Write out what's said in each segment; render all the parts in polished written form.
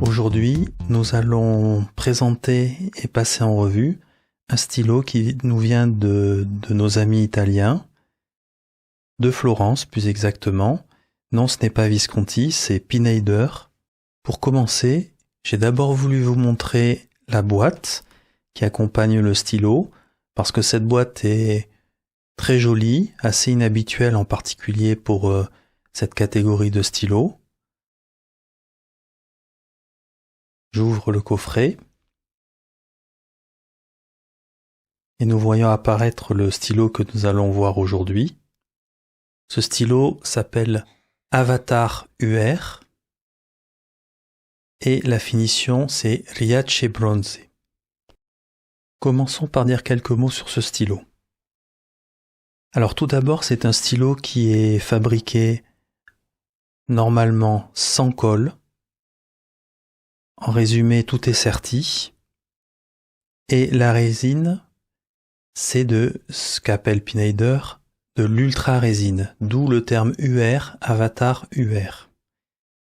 Aujourd'hui, nous allons présenter et passer en revue un stylo qui nous vient de nos amis italiens, de Florence plus exactement. Non, ce n'est pas Visconti, c'est Pineider. Pour commencer, j'ai d'abord voulu vous montrer la boîte qui accompagne le stylo, parce que cette boîte est très jolie, assez inhabituelle en particulier pour cette catégorie de stylos. J'ouvre le coffret et nous voyons apparaître le stylo que nous allons voir aujourd'hui. Ce stylo s'appelle Avatar UR et la finition c'est Riace Bronze. Commençons par dire quelques mots sur ce stylo. Alors tout d'abord, c'est un stylo qui est fabriqué normalement sans colle. En résumé, tout est serti. Et la résine, c'est de ce qu'appelle Pineider de l'ultra-résine, d'où le terme UR, Avatar UR.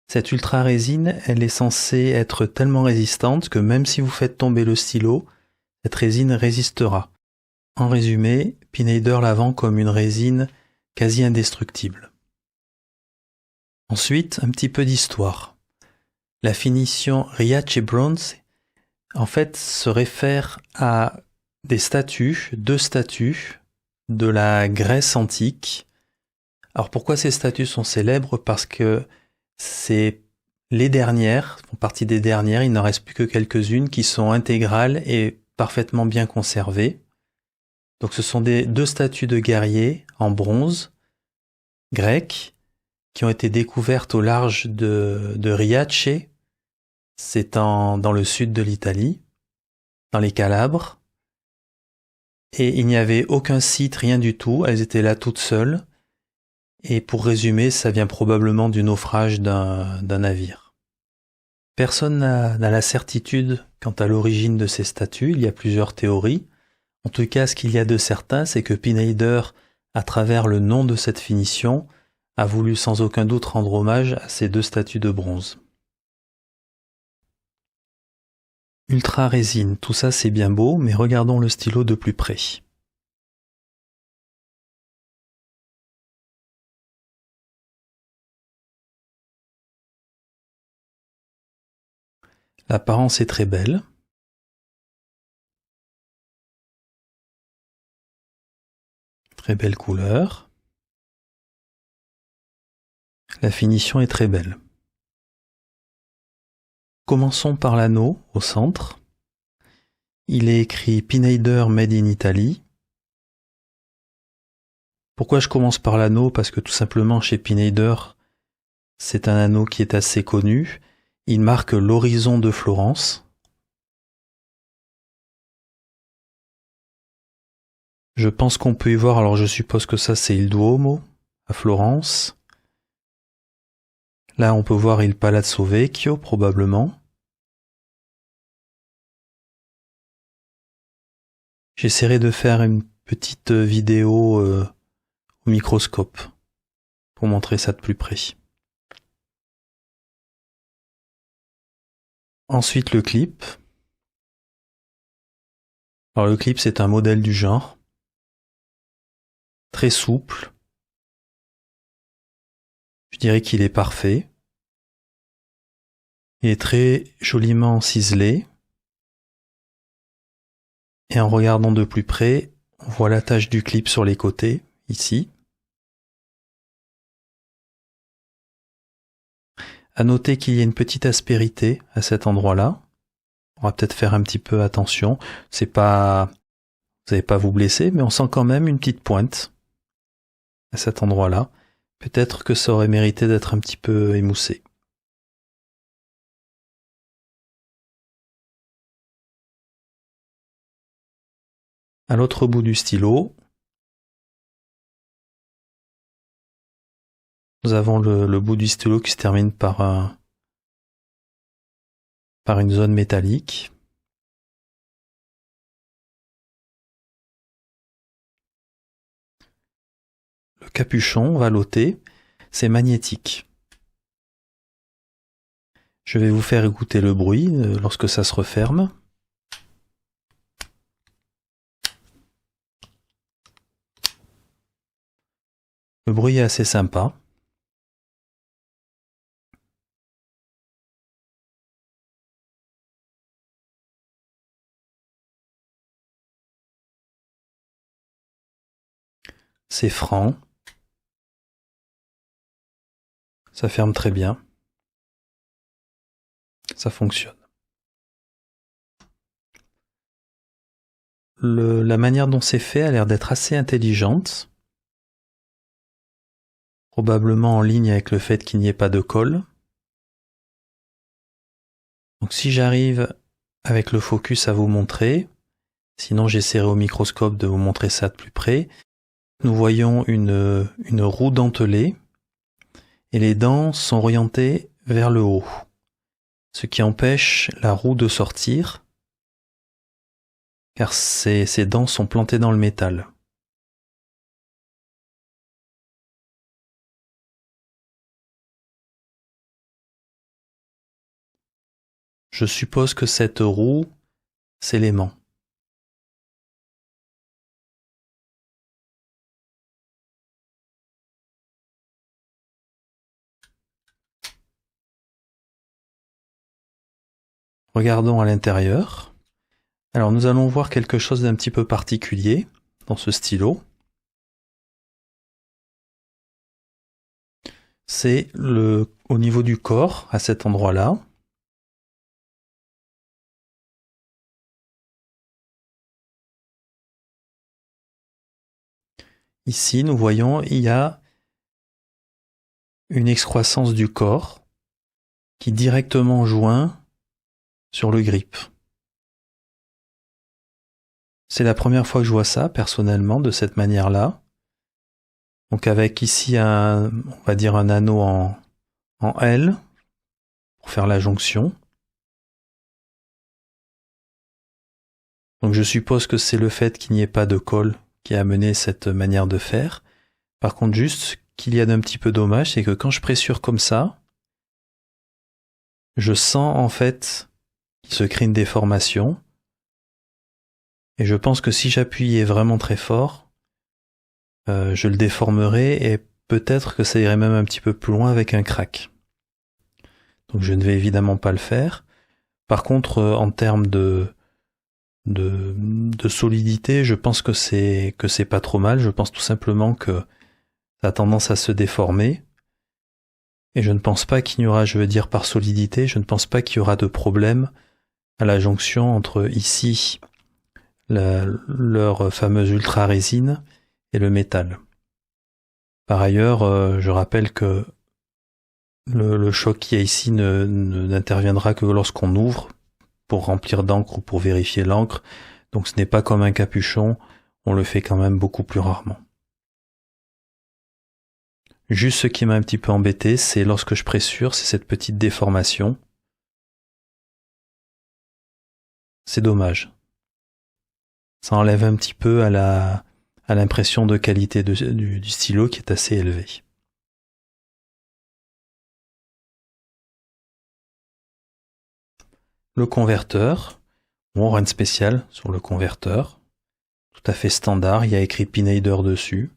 Cette ultra-résine, elle est censée être tellement résistante que même si vous faites tomber le stylo, cette résine résistera. En résumé, Pineider la vend comme une résine quasi indestructible. Ensuite, un petit peu d'histoire. La finition Riace Bronze, en fait, se réfère à deux statues de la Grèce antique. Alors pourquoi ces statues sont célèbres? Parce que c'est les dernières, font partie des dernières, il n'en reste plus que quelques-unes qui sont intégrales et parfaitement bien conservées. Donc ce sont deux statues de guerriers en bronze, grecques, qui ont été découvertes au large de Riace, c'est dans le sud de l'Italie, dans les Calabres. Et il n'y avait aucun site, rien du tout, elles étaient là toutes seules. Et pour résumer, ça vient probablement du naufrage d'un navire. Personne n'a la certitude quant à l'origine de ces statues, il y a plusieurs théories. En tout cas, ce qu'il y a de certain, c'est que Pineider, à travers le nom de cette finition, a voulu sans aucun doute rendre hommage à ces deux statues de bronze. Ultra résine, tout ça c'est bien beau, mais regardons le stylo de plus près. L'apparence est très belle. Très belle couleur. La finition est très belle. Commençons par l'anneau au centre. Il est écrit Pineider Made in Italy. Pourquoi je commence par l'anneau? Parce que tout simplement chez Pineider, c'est un anneau qui est assez connu. Il marque l'horizon de Florence. Je pense qu'on peut y voir, alors je suppose que ça c'est il Duomo à Florence. Là on peut voir il Palazzo Vecchio probablement. J'essaierai de faire une petite vidéo au microscope pour montrer ça de plus près. Ensuite le clip. Alors le clip c'est un modèle du genre. Très souple. Je dirais qu'il est parfait. Il est très joliment ciselé. Et en regardant de plus près, on voit l'attache du clip sur les côtés, ici. À noter qu'il y a une petite aspérité à cet endroit-là. On va peut-être faire un petit peu attention. C'est pas, vous n'allez pas vous blesser, mais on sent quand même une petite pointe à cet endroit-là. Peut-être que ça aurait mérité d'être un petit peu émoussé. À l'autre bout du stylo, nous avons le bout du stylo qui se termine par une zone métallique. Le capuchon, on va l'ôter, c'est magnétique. Je vais vous faire écouter le bruit lorsque ça se referme. Le bruit est assez sympa. C'est franc. Ça ferme très bien. Ça fonctionne. La manière dont c'est fait a l'air d'être assez intelligente. Probablement en ligne avec le fait qu'il n'y ait pas de colle. Donc si j'arrive avec le focus à vous montrer, sinon j'essaierai au microscope de vous montrer ça de plus près, nous voyons une roue dentelée et les dents sont orientées vers le haut, ce qui empêche la roue de sortir car ces dents sont plantées dans le métal. Je suppose que cette roue, c'est l'aimant. Regardons à l'intérieur. Alors nous allons voir quelque chose d'un petit peu particulier dans ce stylo. C'est au niveau du corps, à cet endroit-là. Ici, nous voyons, il y a une excroissance du corps qui directement joint sur le grip. C'est la première fois que je vois ça, personnellement, de cette manière-là. Donc avec ici on va dire un anneau en L pour faire la jonction. Donc je suppose que c'est le fait qu'il n'y ait pas de colle qui a amené cette manière de faire. Par contre, juste qu'il y a d'un petit peu dommage, c'est que quand je pressure comme ça, je sens en fait qu'il se crée une déformation. Et je pense que si j'appuyais vraiment très fort, je le déformerais et peut-être que ça irait même un petit peu plus loin avec un crack. Donc je ne vais évidemment pas le faire. Par contre, en termes de solidité, je pense que c'est pas trop mal. Je pense tout simplement que ça a tendance à se déformer. Et je ne pense pas qu'il y aura, je veux dire par solidité, je ne pense pas qu'il y aura de problème à la jonction entre ici, leur fameuse ultra résine et le métal. Par ailleurs, je rappelle que le choc qu'il y a ici n'interviendra que lorsqu'on ouvre pour remplir d'encre ou pour vérifier l'encre. Donc ce n'est pas comme un capuchon, on le fait quand même beaucoup plus rarement. Juste ce qui m'a un petit peu embêté, c'est lorsque je pressure, c'est cette petite déformation. C'est dommage. Ça enlève un petit peu à l'impression de qualité du stylo qui est assez élevée. Le converteur, bon, rien de spécial sur le converteur, tout à fait standard, il y a écrit Pineider dessus.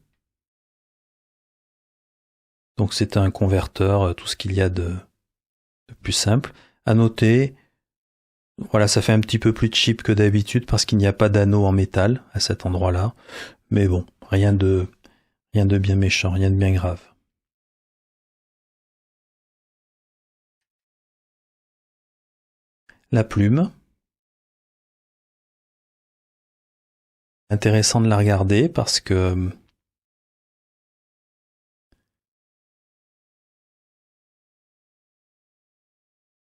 Donc c'est un converteur, tout ce qu'il y a de plus simple. À noter, voilà, ça fait un petit peu plus cheap que d'habitude parce qu'il n'y a pas d'anneau en métal à cet endroit-là. Mais bon, rien de bien méchant, rien de bien grave. La plume. Intéressant de la regarder parce que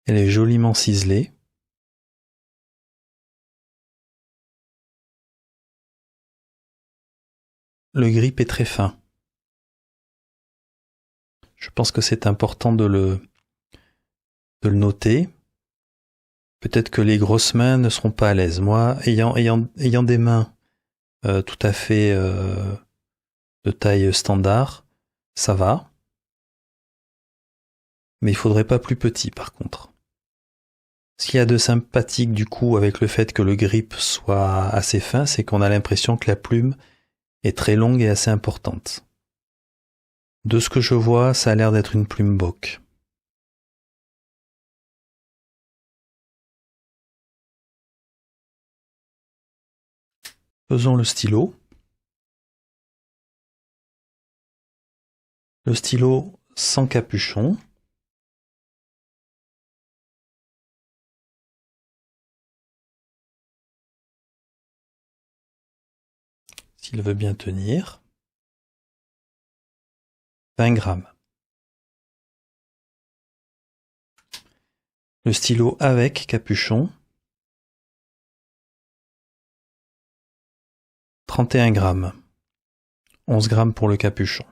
elle est joliment ciselée. Le grip est très fin. Je pense que c'est important de le noter. Peut-être que les grosses mains ne seront pas à l'aise. Moi, ayant des mains tout à fait de taille standard, ça va. Mais il faudrait pas plus petit par contre. Ce qu'il y a de sympathique du coup avec le fait que le grip soit assez fin, c'est qu'on a l'impression que la plume est très longue et assez importante. De ce que je vois, ça a l'air d'être une plume Bock. Faisons le stylo. Le stylo sans capuchon. S'il veut bien tenir. 20 grammes. Le stylo avec capuchon. 31 grammes. 11 grammes pour le capuchon.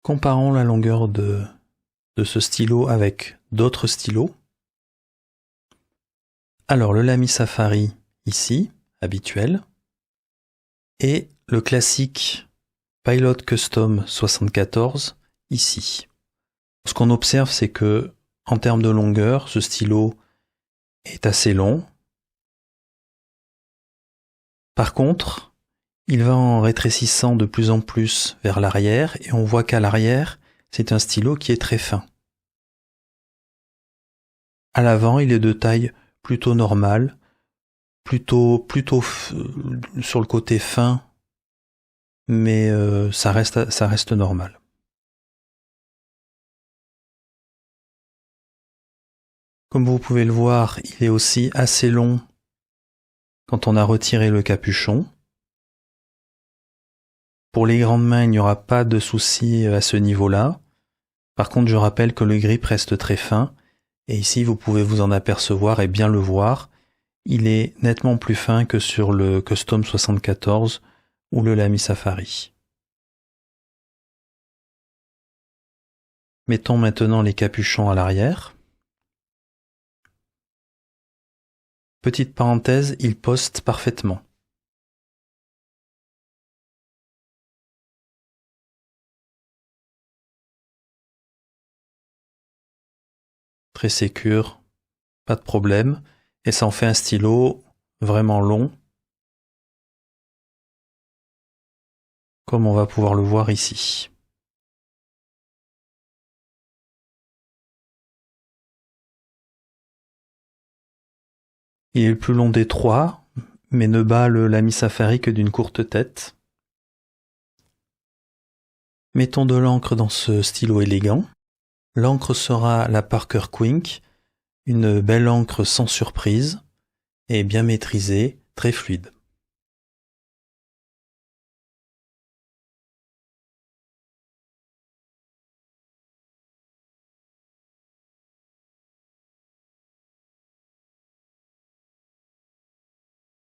Comparons la longueur de ce stylo avec d'autres stylos. Alors le Lamy Safari ici, habituel, et le classique Pilot Custom 74 ici. Ce qu'on observe, c'est que en termes de longueur, ce stylo est assez long. Par contre, il va en rétrécissant de plus en plus vers l'arrière et on voit qu'à l'arrière, c'est un stylo qui est très fin. À l'avant, il est de taille plutôt normale, plutôt sur le côté fin, mais ça reste normal. Comme vous pouvez le voir, il est aussi assez long quand on a retiré le capuchon. Pour les grandes mains, il n'y aura pas de souci à ce niveau-là. Par contre, je rappelle que le grip reste très fin, et ici vous pouvez vous en apercevoir et bien le voir. Il est nettement plus fin que sur le Custom 74 ou le Lamy Safari. Mettons maintenant les capuchons à l'arrière. Petite parenthèse, il poste parfaitement. Très sécure, pas de problème, et ça en fait un stylo vraiment long, comme on va pouvoir le voir ici. Il est le plus long des trois, mais ne bat le Lamy Safari que d'une courte tête. Mettons de l'encre dans ce stylo élégant. L'encre sera la Parker Quink, une belle encre sans surprise et bien maîtrisée, très fluide.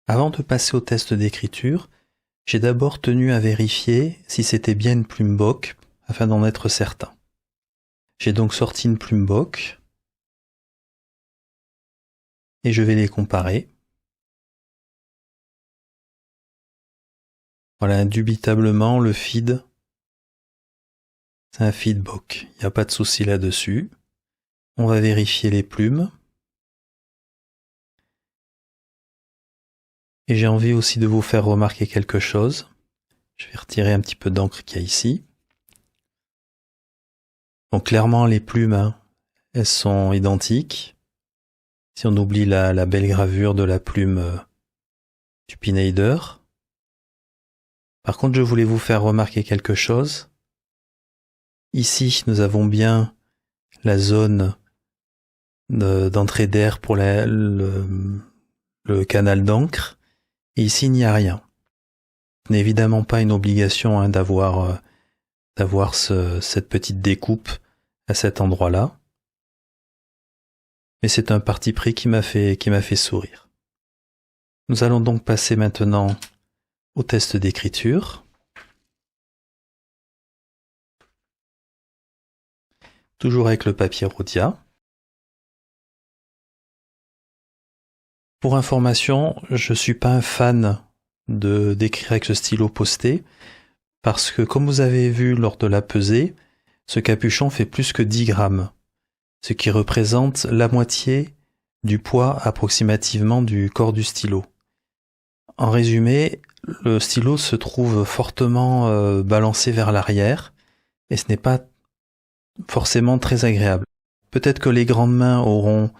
Avant de passer au test d'écriture, j'ai d'abord tenu à vérifier si c'était bien une plume Bock, afin d'en être certain. J'ai donc sorti une plume Bock, et je vais les comparer. Voilà, indubitablement, le feed, c'est un feed Bock, il n'y a pas de souci là-dessus. On va vérifier les plumes. Et j'ai envie aussi de vous faire remarquer quelque chose. Je vais retirer un petit peu d'encre qu'il y a ici. Donc clairement les plumes, elles sont identiques. Si on oublie la belle gravure de la plume du Pineider. Par contre, je voulais vous faire remarquer quelque chose. Ici, nous avons bien la zone d'entrée d'air pour le canal d'encre. Et ici, il n'y a rien. Ce n'est évidemment pas une obligation d'avoir cette petite découpe à cet endroit-là. Mais c'est un parti pris qui m'a fait sourire. Nous allons donc passer maintenant au test d'écriture. Toujours avec le papier Rhodia. Pour information, je ne suis pas un fan d'écrire avec ce stylo posté, parce que comme vous avez vu lors de la pesée, ce capuchon fait plus que 10 grammes, ce qui représente la moitié du poids approximativement du corps du stylo. En résumé, le stylo se trouve fortement balancé vers l'arrière et ce n'est pas forcément très agréable. Peut-être que les grandes mains auront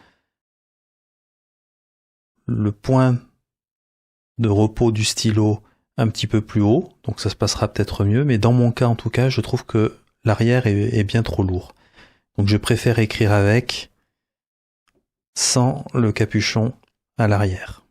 le point de repos du stylo un petit peu plus haut, donc ça se passera peut-être mieux, mais dans mon cas en tout cas, je trouve que l'arrière est bien trop lourd. Donc je préfère écrire avec, sans le capuchon à l'arrière.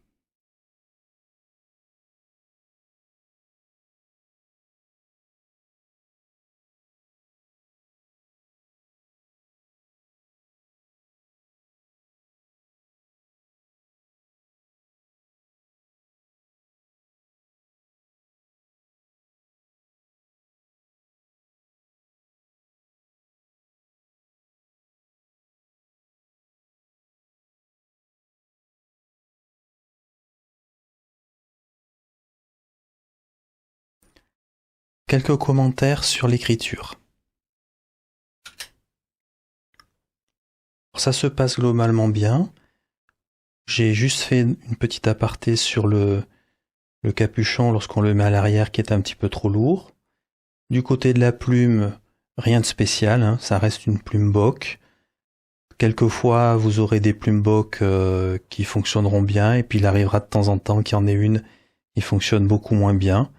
Quelques commentaires sur l'écriture. Ça se passe globalement bien. J'ai juste fait une petite aparté sur le capuchon lorsqu'on le met à l'arrière qui est un petit peu trop lourd. Du côté de la plume, rien de spécial, hein, ça reste une plume Bock. Quelquefois, vous aurez des plumes Bock qui fonctionneront bien, et puis il arrivera de temps en temps qu'il y en ait une qui fonctionne beaucoup moins bien.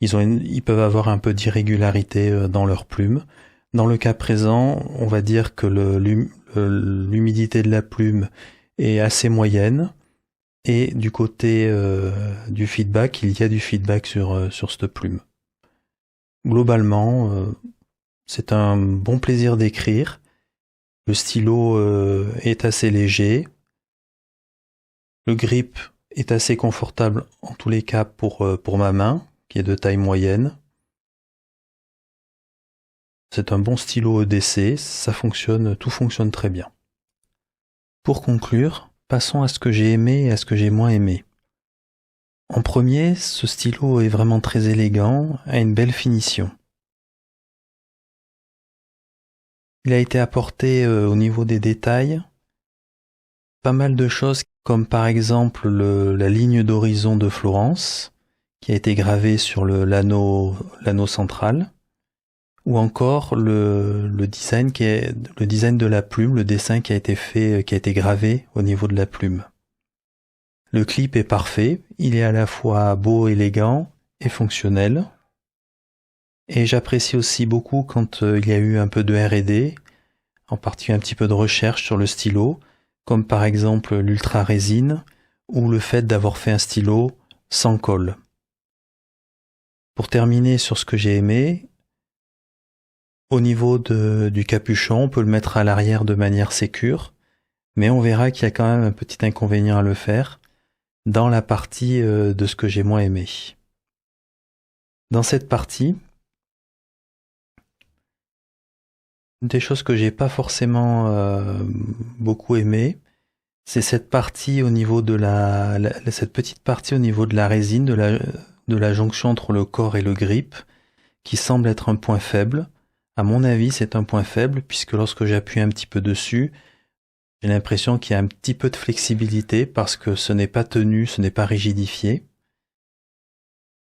Ils peuvent avoir un peu d'irrégularité dans leurs plumes. Dans le cas présent, on va dire que l'humidité de la plume est assez moyenne, et du côté du feedback, il y a du feedback sur cette plume. Globalement, c'est un bon plaisir d'écrire. Le stylo est assez léger. Le grip est assez confortable en tous les cas pour ma main, qui est de taille moyenne. C'est un bon stylo EDC, tout fonctionne très bien. Pour conclure, passons à ce que j'ai aimé et à ce que j'ai moins aimé. En premier, ce stylo est vraiment très élégant, a une belle finition. Il a été apporté au niveau des détails pas mal de choses, comme par exemple la ligne d'horizon de Florence, qui a été gravée sur l'anneau central, ou encore le design de la plume, le dessin qui a été gravé au niveau de la plume. Le clip est parfait, il est à la fois beau, élégant et fonctionnel. Et j'apprécie aussi beaucoup quand il y a eu un peu de R&D, en particulier un petit peu de recherche sur le stylo, comme par exemple l'ultra résine ou le fait d'avoir fait un stylo sans colle. Pour terminer sur ce que j'ai aimé, au niveau du capuchon, on peut le mettre à l'arrière de manière sécure, mais on verra qu'il y a quand même un petit inconvénient à le faire dans la partie de ce que j'ai moins aimé. Dans cette partie, des choses que j'ai pas forcément beaucoup aimé, c'est cette partie au niveau de cette petite partie au niveau de la résine, de la jonction entre le corps et le grip, qui semble être un point faible. À mon avis, c'est un point faible, puisque lorsque j'appuie un petit peu dessus, j'ai l'impression qu'il y a un petit peu de flexibilité, parce que ce n'est pas tenu, ce n'est pas rigidifié.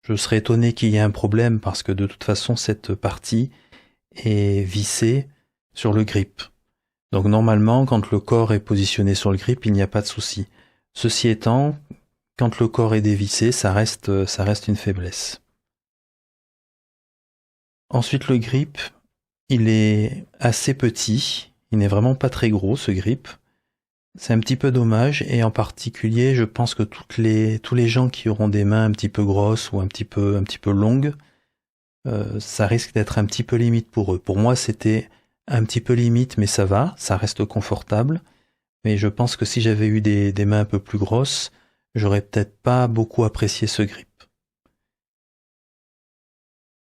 Je serais étonné qu'il y ait un problème, parce que de toute façon, cette partie est vissée sur le grip. Donc normalement, quand le corps est positionné sur le grip, il n'y a pas de souci. Ceci étant, quand le corps est dévissé, ça reste une faiblesse. Ensuite, le grip, il est assez petit. Il n'est vraiment pas très gros, ce grip. C'est un petit peu dommage, et en particulier, je pense que tous les gens qui auront des mains un petit peu grosses ou un petit peu longues, ça risque d'être un petit peu limite pour eux. Pour moi, c'était un petit peu limite, mais ça va, ça reste confortable. Mais je pense que si j'avais eu des mains un peu plus grosses, j'aurais peut-être pas beaucoup apprécié ce grip.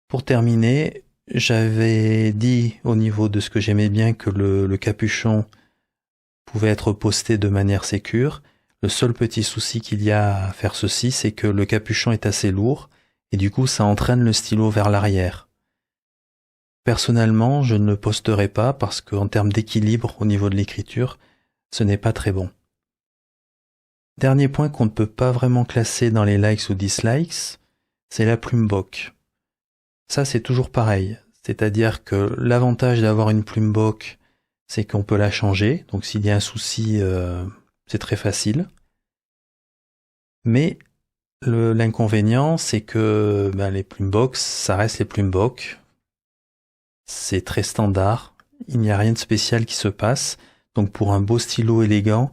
Pour terminer, j'avais dit au niveau de ce que j'aimais bien que le capuchon pouvait être posté de manière sécure. Le seul petit souci qu'il y a à faire ceci, c'est que le capuchon est assez lourd, et du coup ça entraîne le stylo vers l'arrière. Personnellement, je ne le posterai pas parce qu'en termes d'équilibre au niveau de l'écriture, ce n'est pas très bon. Dernier point qu'on ne peut pas vraiment classer dans les likes ou dislikes, c'est la plume Bock. Ça, c'est toujours pareil. C'est-à-dire que l'avantage d'avoir une plume Bock, c'est qu'on peut la changer. Donc s'il y a un souci, c'est très facile. Mais l'inconvénient, c'est que les plumes Bock, ça reste les plumes Bock. C'est très standard. Il n'y a rien de spécial qui se passe. Donc pour un beau stylo élégant,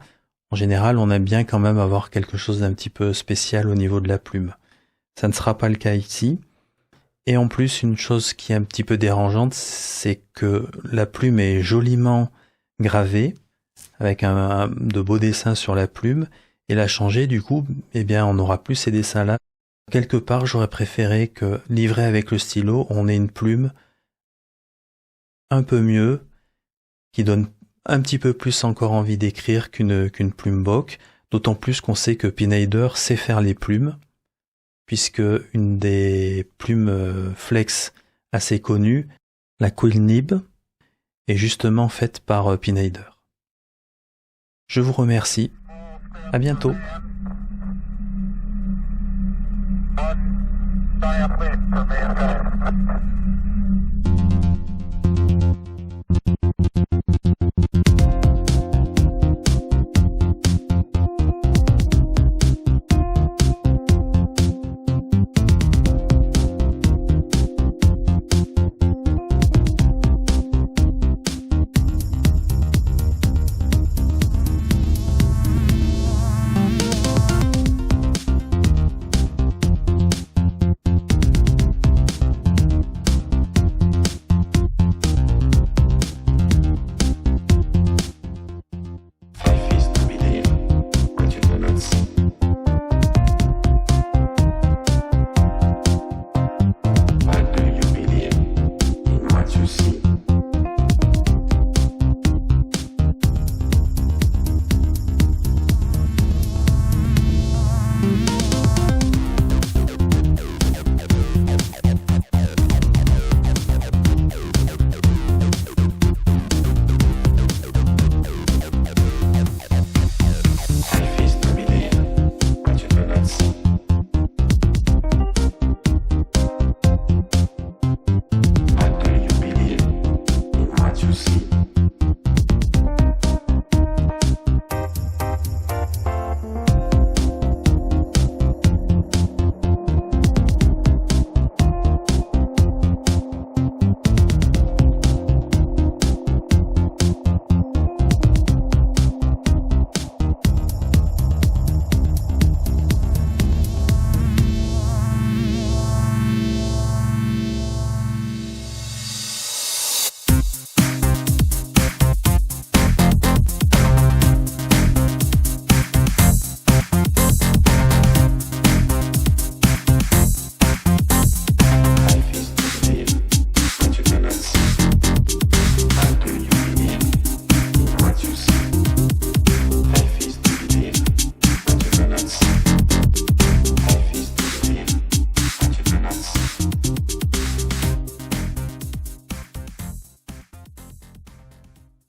en général, on aime bien quand même avoir quelque chose d'un petit peu spécial au niveau de la plume. Ça ne sera pas le cas ici. Et en plus, une chose qui est un petit peu dérangeante, c'est que la plume est joliment gravée, avec de beaux dessins sur la plume, et la changer, du coup, eh bien, on n'aura plus ces dessins-là. Quelque part, j'aurais préféré que, livré avec le stylo, on ait une plume un peu mieux, qui donne un petit peu plus encore envie d'écrire qu'une plume Bock, d'autant plus qu'on sait que Pineider sait faire les plumes, puisque une des plumes flex assez connues, la Quill Nib, est justement faite par Pineider. Je vous remercie. À bientôt. One diaphragm per minute.